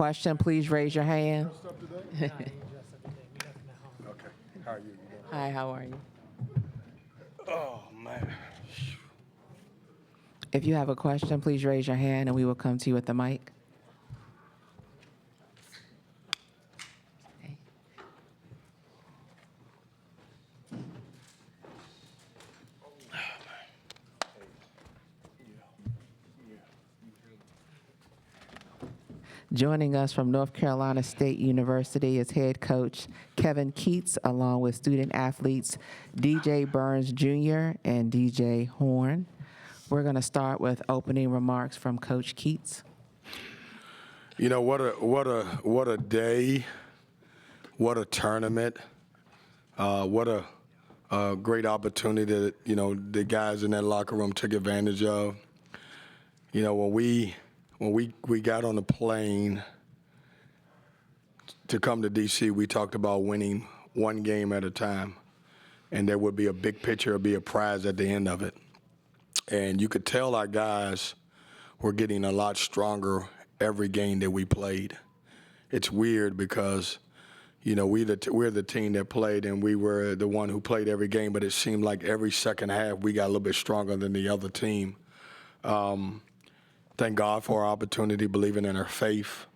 Question, please raise your hand. Okay. How are you? Hi, how are you? Oh, man. If you have a question, please raise your hand and we will come to you with the mic. Joining us from North Carolina State University is head coach Kevin Keatts, along with student athletes DJ Burns Jr. and DJ Horne. We're going to start with opening remarks from Coach Keatts. You know, what a day, what a tournament, what a great opportunity that, you know, the guys in that locker room took advantage of. You know, when we got on the plane to come to D.C., we talked about winning one game at a time, and there would be a big picture, or be a prize at the end of it. And you could tell our guys were getting a lot stronger every game that we played. It's weird because, you know, we're the team that played, and we were the one who played every game, but it seemed like every second half we got a little bit stronger than the other team. Thank God for our opportunity, believing in our faith.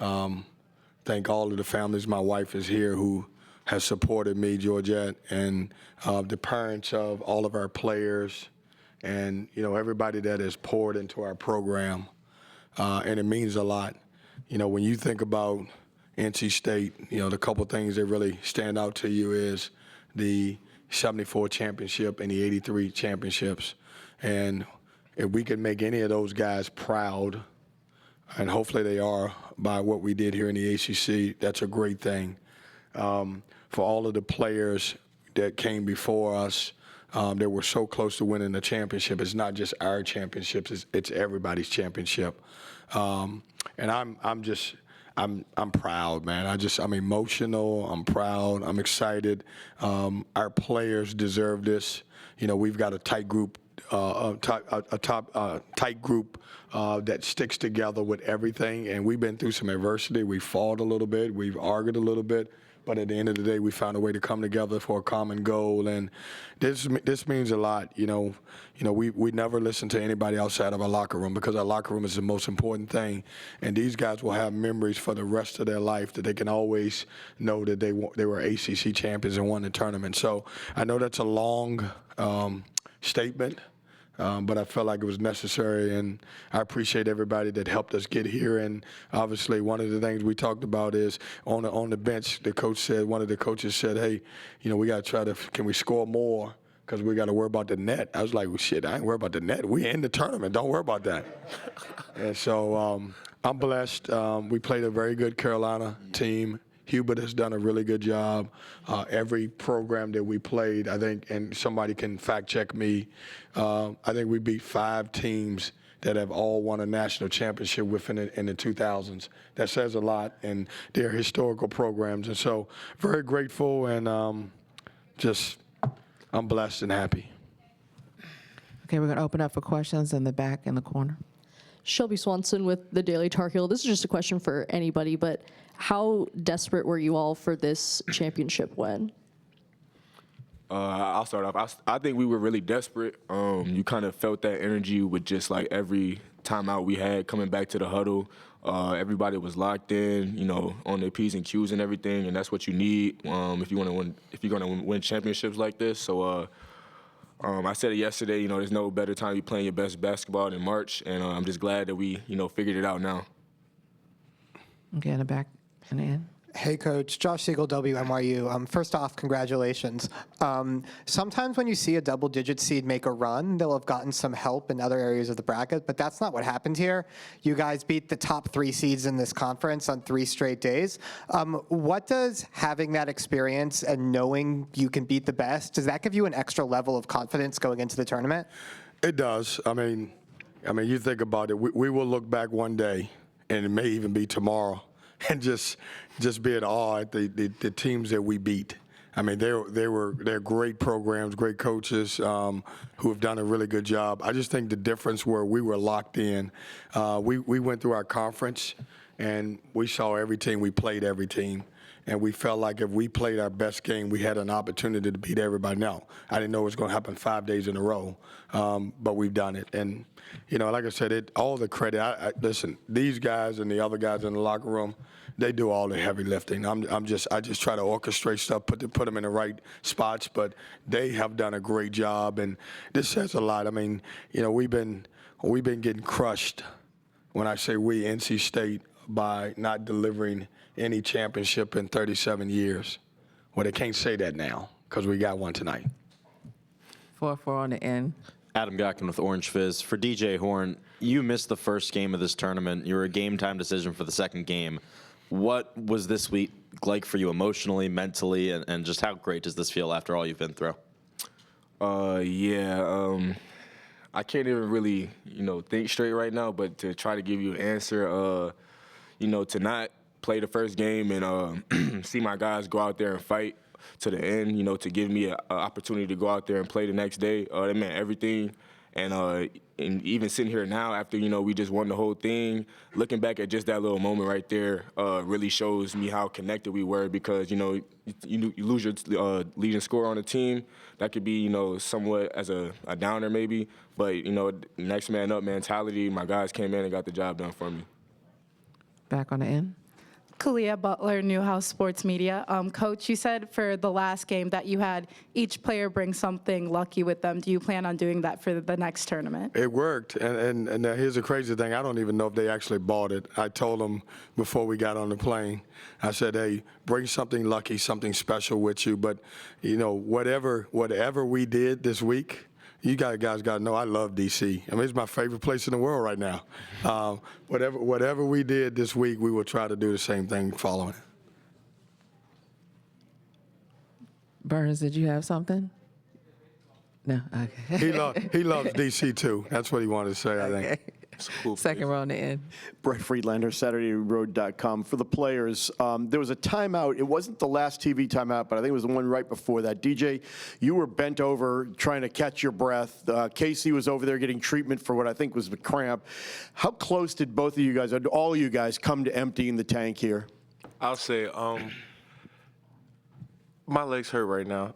Thank all of the families. My wife is here who has supported me, Georgette, and the parents of all of our players, and, you know, everybody that has poured into our program. And it means a lot. You know, when you think about NC State, you know, the couple things that really stand out to you is the 74 championship and the 83 championships. And if we can make any of those guys proud, and hopefully they are, by what we did here in the ACC, that's a great thing. For all of the players that came before us that were so close to winning the championship, it's not just our championships, it's everybody's championship. And I'm proud, man. I'm emotional, I'm proud, I'm excited. Our players deserve this. You know, we've got a tight group, tight group that sticks together with everything, and we've been through some adversity. We fought a little bit, we've argued a little bit, but at the end of the day, we found a way to come together for a common goal, and this means a lot. You know, we never listen to anybody outside of our locker room, because our locker room is the most important thing, and these guys will have memories for the rest of their life that they can always know that they were ACC champions and won the tournament. So I know that's a long statement. But I felt like it was necessary, and I appreciate everybody that helped us get here. And obviously, one of the things we talked about is on the bench, one of the coaches said, hey, you know, we got to try to, can we score more? Because we got to worry about the net. I was like, well, shit, I ain't worried about the net. We in the tournament. Don't worry about that. And so I'm blessed. We played a very good Carolina team. Hubert has done a really good job. Every program that we played, I think, and somebody can fact check me, I think we beat 5 teams that have all won a national championship in the 2000s. That says a lot, and they're historical programs. And so very grateful, and I'm blessed and happy. Okay, we're going to open up for questions in the back in the corner. Shelby Swanson with the Daily Tar Heel. This is just a question for anybody, but how desperate were you all for this championship win? I'll start off. I think we were really desperate. You kind of felt that energy with just like every timeout we had coming back to the huddle. Everybody was locked in, you know, on their P's and Q's and everything, and that's what you need if you want to win. If you're going to win championships like this. So I said it yesterday. You know, there's no better time to be playing your best basketball than March, and I'm just glad that we, you know, figured it out now. Okay, in the back and in. Hey, Coach. Josh Siegel, WNYU. First off, congratulations. Sometimes when you see a double-digit seed make a run, they'll have gotten some help in other areas of the bracket, but that's not what happened here. You guys beat the top 3 seeds in this conference on 3 straight days. What does having that experience and knowing you can beat the best, does that give you an extra level of confidence going into the tournament? It does. I mean, you think about it. We will look back one day, and it may even be tomorrow, and just be at awe at the teams that we beat. I mean, they're great programs, great coaches who have done a really good job. I just think the difference where we were locked in, we went through our conference, and we saw every team. We played every team. And we felt like if we played our best game, we had an opportunity to beat everybody. Now, I didn't know it was going to happen 5 days in a row, but we've done it. And, like I said, all the credit. Listen, these guys and the other guys in the locker room, they do all the heavy lifting. I just try to orchestrate stuff, put them in the right spots, but they have done a great job. And this says a lot. I mean, we've been getting crushed. When I say we, NC State, by not delivering any championship in 37 years. Well, they can't say that now because we got one tonight. 4-4 on the end. Adam Gotkin with Orange Fizz. For DJ Horne, you missed the first game of this tournament. You were a game-time decision for the second game. What was this week like for you emotionally, mentally, and just how great does this feel after all you've been through? I can't even really, think straight right now, but to try to give you an answer, to not play the first game and see my guys go out there and fight to the end, to give me an opportunity to go out there and play the next day, that meant everything. And even sitting here now after, we just won the whole thing, looking back at just that little moment right there really shows me how connected we were because, you lose your leading scorer on the team. That could be, somewhat as a downer maybe. But, next man up mentality, my guys came in and got the job done for me. Back on the end. Kalia Butler, Newhouse Sports Media. Coach, you said for the last game that you had each player bring something lucky with them. Do you plan on doing that for the next tournament? It worked, and here's the crazy thing. I don't even know if they actually bought it. I told them before we got on the plane, I said, hey, bring something lucky, something special with you. But, whatever we did this week, you guys got to know I love D.C. I mean, it's my favorite place in the world right now. Whatever we did this week, we will try to do the same thing following it. Burns, did you have something? No? Okay. He loves D.C. too. That's what he wanted to say, I think. Okay. Second row on the end. Brett Friedlander, SaturdayRoad.com. For the players, there was a timeout. It wasn't the last TV timeout, but I think it was the one right before that. DJ, you were bent over trying to catch your breath. Casey was over there getting treatment for what I think was the cramp. How close did both of you guys, or all of you guys, come to emptying the tank here? I'll say, my legs hurt right now.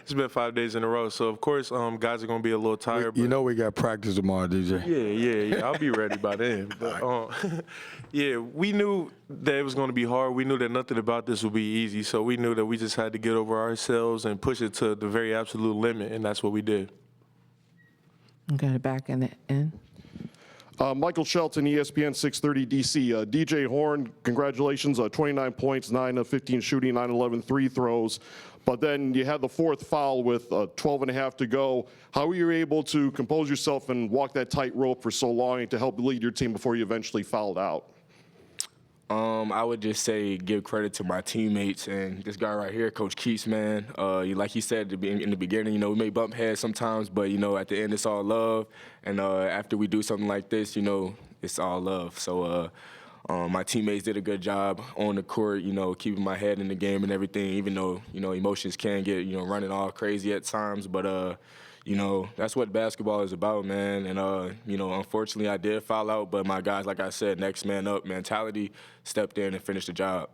It's been 5 days in a row, so of course, guys are gonna be a little tired. But we got practice tomorrow, DJ. Yeah. I'll be ready by then. But yeah, we knew that it was gonna be hard. We knew that nothing about this would be easy, so we knew that we just had to get over ourselves and push it to the very absolute limit, and that's what we did. Okay, back in the end. Michael Shelton, ESPN 630 DC. DJ Horne, congratulations, 29 points, 9 of 15 shooting, 9 11 free throws. But then you had the fourth foul with 12 and a half to go. How were you able to compose yourself and walk that tightrope for so long and to help lead your team before you eventually fouled out? I would just say give credit to my teammates and this guy right here, Coach Keatts, man. Like he said in the beginning, we may bump heads sometimes, but, at the end it's all love. And after we do something like this, it's all love. So my teammates did a good job on the court, keeping my head in the game and everything, even though, emotions can get, running all crazy at times. But, that's what basketball is about, man. And, unfortunately I did foul out, but my guys, like I said, next man up mentality, stepped in and finished the job.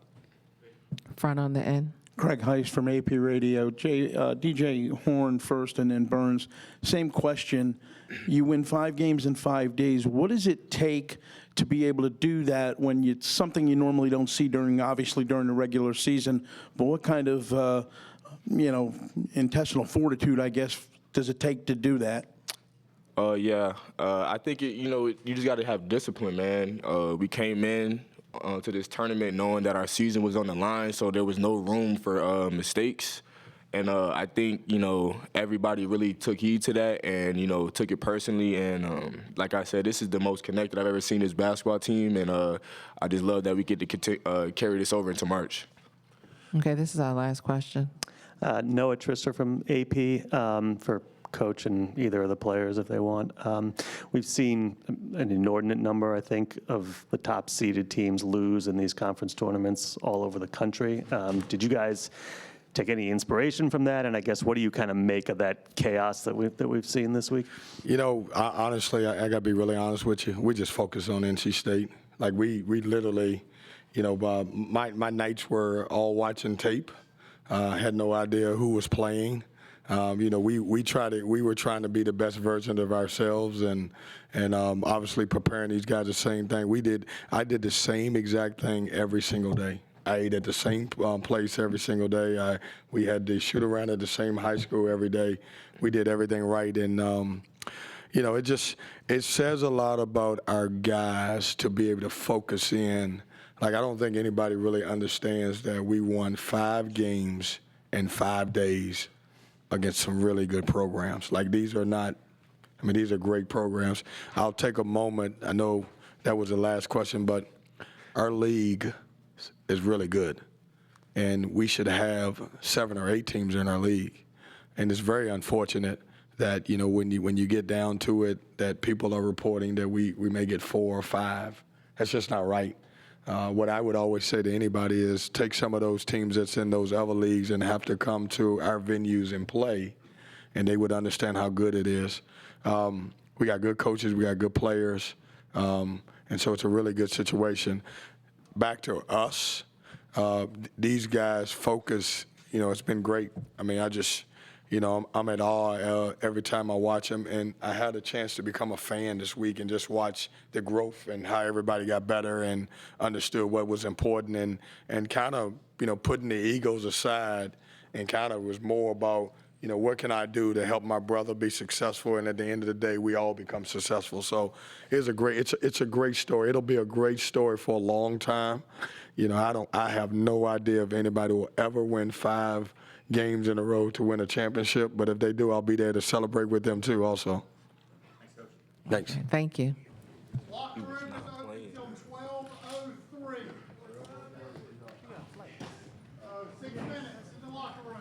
Front on the end. Craig Heist from AP Radio. DJ Horne first and then Burns. Same question. You win 5 games in 5 days. What does it take to be able to do that when it's something you normally don't see obviously during the regular season? But what kind of, intestinal fortitude, I guess, does it take to do that? I think, you just got to have discipline, man. We came in to this tournament knowing that our season was on the line, so there was no room for mistakes. And I think, everybody really took heed to that and, took it personally. And like I said, this is the most connected I've ever seen this basketball team. And I just love that we get to carry this over into March. Okay, this is our last question. Noah Trisser from AP for Coach and either of the players if they want. We've seen an inordinate number, I think, of the top seeded teams lose in these conference tournaments all over the country. Did you guys take any inspiration from that? And I guess what do you kind of make of that chaos that we've seen this week? Honestly, I got to be really honest with you. We just focus on NC State. Like we literally, my nights were all watching tape. Had no idea who was playing. We were trying to be the best version of ourselves, and obviously preparing these guys the same thing. I did the same exact thing every single day. I ate at the same place every single day. We had to shoot around at the same high school every day. We did everything right, and it says a lot about our guys to be able to focus in. Like, I don't think anybody really understands that we won 5 games in 5 days against some really good programs. Like, these are great programs. I'll take a moment. I know that was the last question, but our league is really good. And we should have 7 or 8 teams in our league. And it's very unfortunate that, when you get down to it, that people are reporting that we may get 4 or 5. That's just not right. What I would always say to anybody is take some of those teams that's in those other leagues and have to come to our venues and play, and they would understand how good it is. We got good coaches, we got good players, and so it's a really good situation. Back to us, these guys focus, it's been great. I'm at awe every time I watch them, and I had a chance to become a fan this week and just watch the growth and how everybody got better and understood what was important, and kind of, putting the egos aside, and kind of was more about, what can I do to help my brother be successful, and at the end of the day, we all become successful. So it's a great story. It'll be a great story for a long time. I have no idea if anybody will ever win 5 games in a row to win a championship, but if they do, I'll be there to celebrate with them too also. Thanks. Okay, thank you. Locker room is open until 12:03. 6 minutes in the locker room.